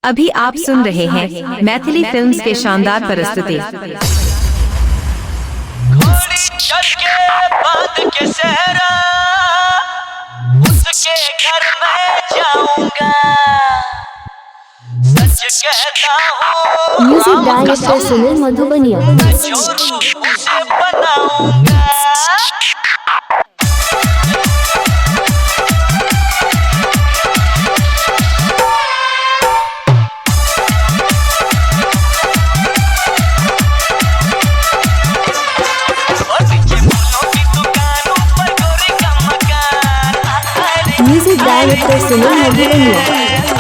अभी आप सुन रहे हैं मैथिली फिल्म्स के शानदार प्रस्तुति। के सहरा उसके घर में जाऊंगा, सच कहता हूँ। Music director Sunil Madhubaniya. जोरू उसे बनाऊंगा। Music director Sunil Madhubaniya.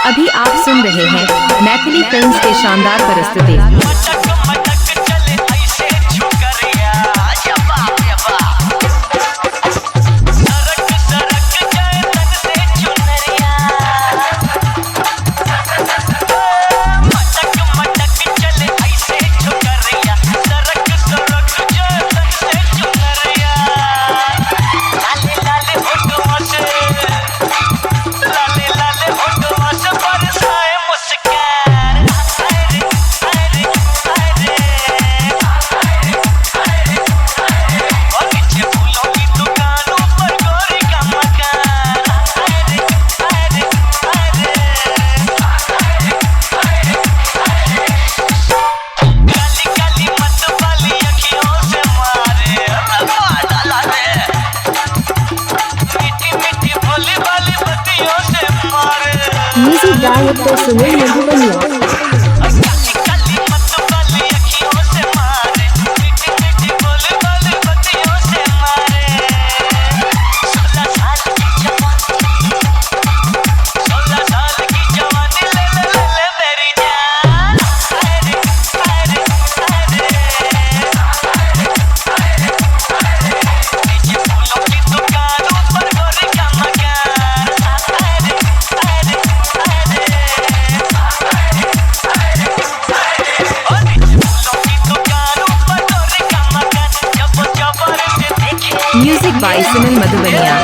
अभी आप सुन रहे हैं मैथिली फिल्म्स के शानदार प्रस्तुति। Music director Sunil Madhubaniya. Music by Sunil Madhubaniya.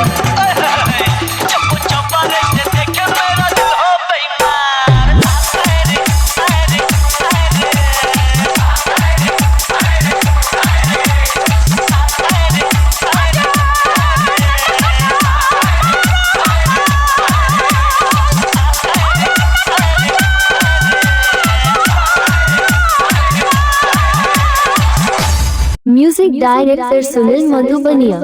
Music director Sunil Madhubania.